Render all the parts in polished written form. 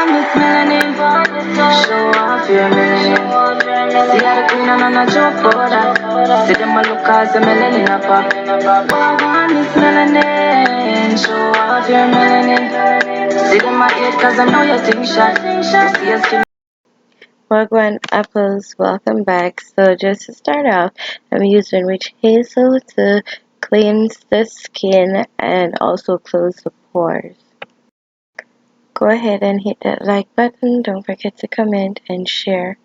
want this melanin. Show off your melanin. See how the queen and I'm not joke for that. See them a look as the melanin a pop. I want this melanin. Show off your melanin. See them a hate cause I know you think shot. You see your skin. Wagwan apples, welcome back. So just to start off, I'm using witch hazel to cleanse the skin and also close the pores. Go ahead and hit that like button. Don't forget to comment and share.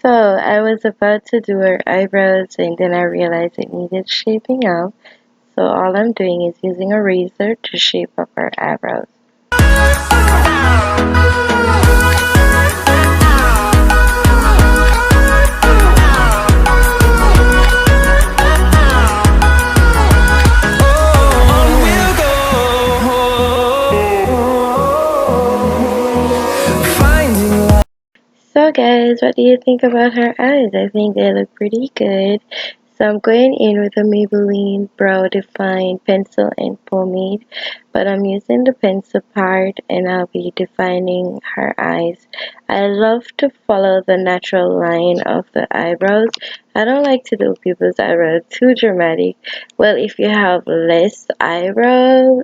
So I was about to do her eyebrows and then I realized it needed shaping up. So all I'm doing is using a razor to shape up her eyebrows. So guys, what do you think about her eyes? I think they look pretty good. So I'm going in with a Maybelline Brow Define pencil and pomade. But I'm using the pencil part and I'll be defining her eyes. I love to follow the natural line of the eyebrows. I don't like to do people's eyebrows too dramatic. Well, if you have less eyebrows,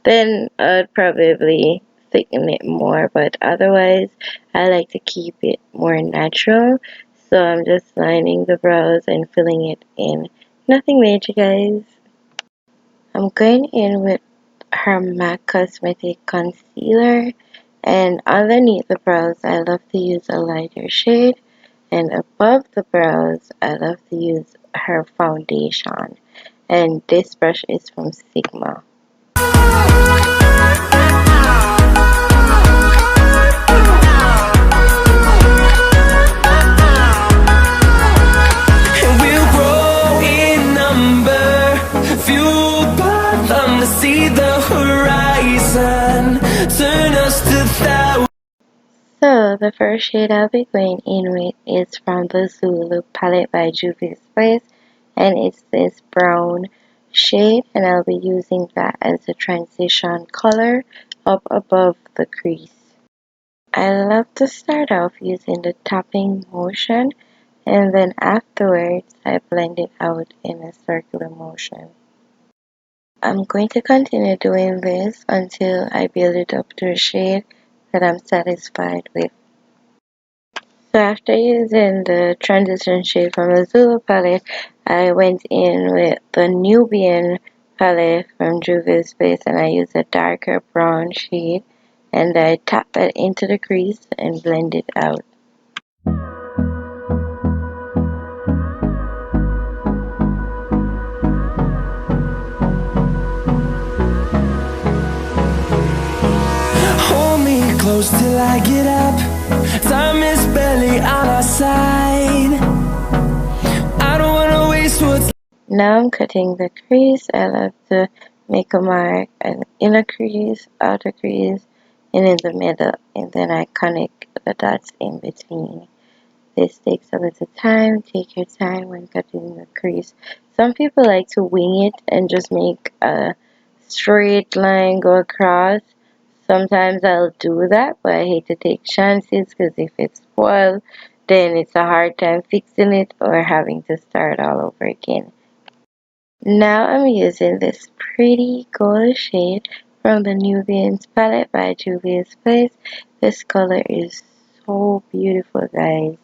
then I'd probably thicken it more, but otherwise I like to keep it more natural. So I'm just lining the brows and filling it in. Nothing major, guys. I'm going in with her MAC Cosmetic Concealer, and underneath the brows I love to use a lighter shade, and above the brows I love to use her foundation, and this brush is from Sigma. So the first shade I'll be going in with is from the Zulu palette by Juvia's Place, and it's this brown shade, and I'll be using that as a transition color up above the crease. I love to start off using the tapping motion, and then afterwards I blend it out in a circular motion. I'm going to continue doing this until I build it up to a shade that I'm satisfied with. So after using the transition shade from the Zulu palette, I went in with the Nubian palette from Juvia's Place, and I used a darker brown shade, and I tapped that into the crease and blend it out. Hold me close till I get up. Time is barely on our side. I don't wanna waste what's. Now I'm cutting the crease. I love to make a mark, an inner crease, outer crease, and in the middle, and then I connect the dots in between. This takes a little time. Take your time when cutting the crease. Some people like to wing it and just make a straight line go across. Sometimes I'll do that, but I hate to take chances because if it's spoiled, then it's a hard time fixing it or having to start all over again. Now I'm using this pretty gold shade from the Nubian's palette by Juvia's Place. This color is so beautiful, guys.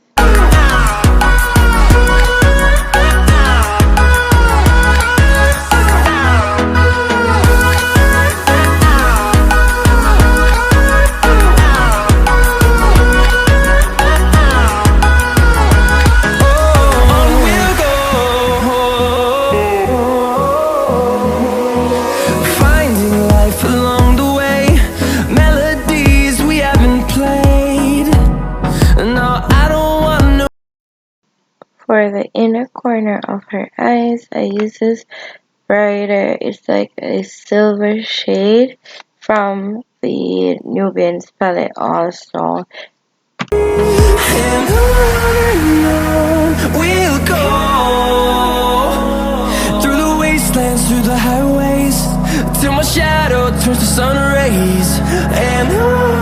For the inner corner of her eyes, I use this brighter, it's like a silver shade from the Nubian's palette also. And on we'll go, through the wastelands, through the highways, till my shadow turns to sun rays. And on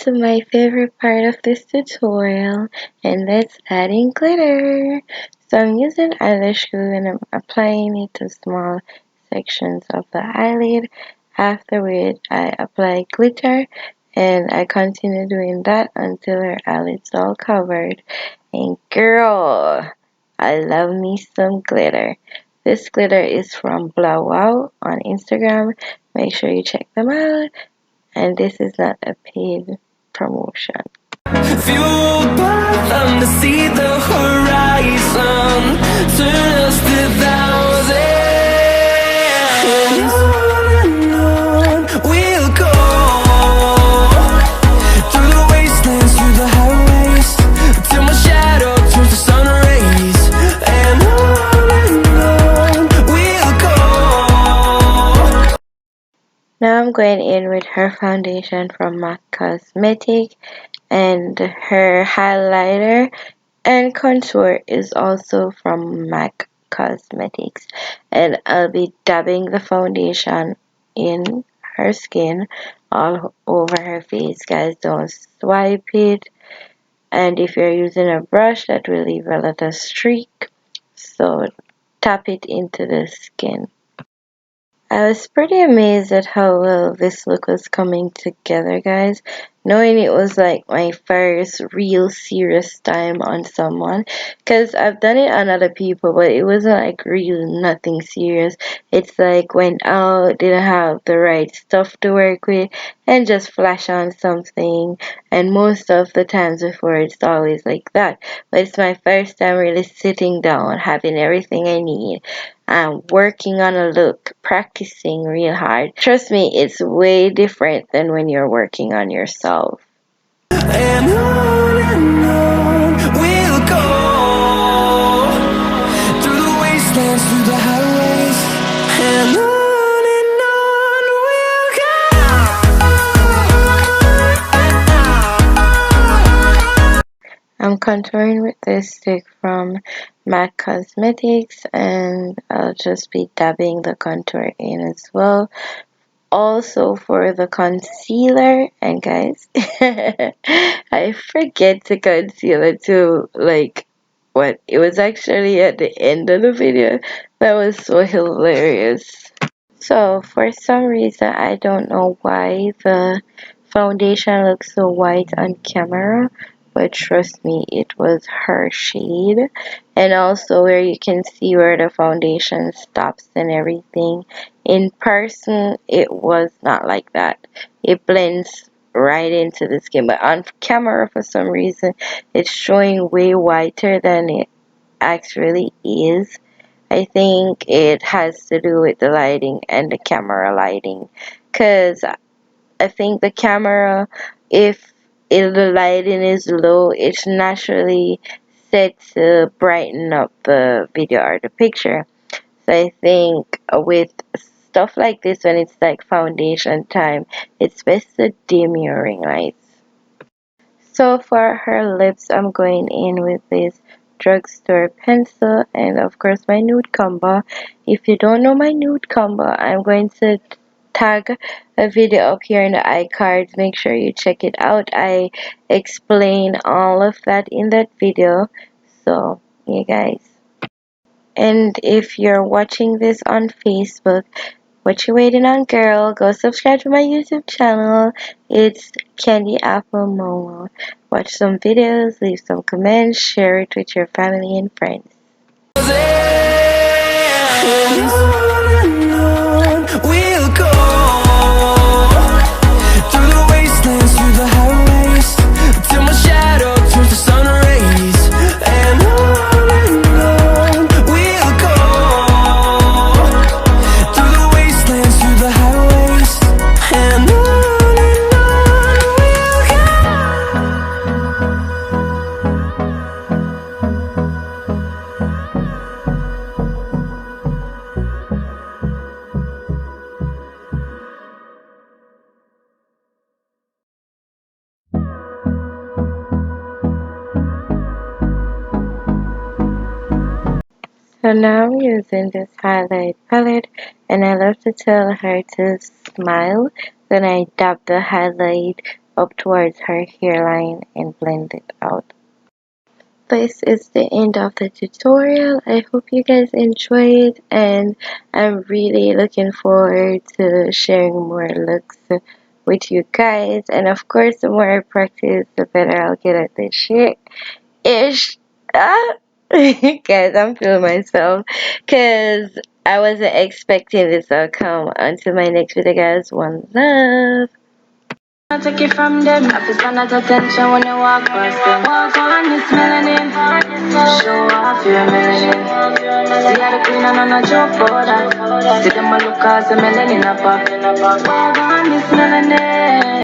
to my favorite part of this tutorial, and let's add in glitter. So I'm using eyelash glue and I'm applying it to small sections of the eyelid. After which I apply glitter and I continue doing that until her eyelid's all covered. And girl, I love me some glitter. This glitter is from Wow on Instagram. Make sure you check them out. And this is not a paid promotion. Fueled by them to see the horizon, turn us to thousands. On we'll go, through the wastelands, through the highways, till my shadow turns to sun rays. And on we'll go. Now I'm going in with her foundation from MAC Cosmetic, and her highlighter and contour is also from MAC Cosmetics, and I'll be dabbing the foundation in her skin all over her face. Guys, don't swipe it, and if you're using a brush that will leave a little streak, so tap it into the skin. I was pretty amazed at how well this look was coming together, guys. Knowing it was like my first real serious time on someone. Because I've done it on other people, but it wasn't like real nothing serious. It's like went out, didn't have the right stuff to work with, and just flash on something. And most of the times before, it's always like that. But it's my first time really sitting down, having everything I need. Working on a look, practicing real hard. Trust me, it's way different than when you're working on yourself. And on we'll go, through the wastelands, through the highways, and on we'll go. I'm contouring with this stick from MAC Cosmetics, and I'll just be dabbing the contour in as well. Also for the concealer, and guys, I forget to conceal it too. Like, what? It was actually at the end of the video. That was so hilarious. So for some reason, I don't know why the foundation looks so white on camera, but trust me, it was her shade. And also where you can see where the foundation stops and everything. In person, it was not like that. It blends right into the skin, but on camera, for some reason, it's showing way whiter than it actually is. I think it has to do with the lighting and the camera lighting, because I think the camera, if the lighting is low, it's naturally set to brighten up the video or the picture. So I think with stuff like this, when it's like foundation time, it's best to dim your ring lights. So for her lips, I'm going in with this drugstore pencil and of course my nude combo. If you don't know my nude combo, I'm going to tag a video up here in the iCards. Make sure you check it out. I explain all of that in that video. So yeah, guys. And if you're watching this on Facebook, what you waiting on, girl? Go subscribe to my YouTube channel. It's Candyapplemomo. Watch some videos, leave some comments, share it with your family and friends. We'll go, through the wastelands, through the highways, till my shadow turns to sun rays. And on we'll go, through the wastelands, through the highways, and on we'll go. So now I'm using this highlight palette, and I love to tell her to smile when I dab the highlight up towards her hairline and blend it out. This is the end of the tutorial. I hope you guys enjoyed, and I'm really looking forward to sharing more looks with you guys. And of course, the more I practice, the better I'll get at this shit. Ish. Ah. Guys, I'm feeling myself because I wasn't expecting this outcome. Until my next video, guys. One love. I take it from them. I feel stand at attention when you walk past them. Walk on, Miss Melanin. Show off your melanin. See how the queen and I'm not joke for that. See them a look as a melanin a pop. Walk on, Miss Melanin.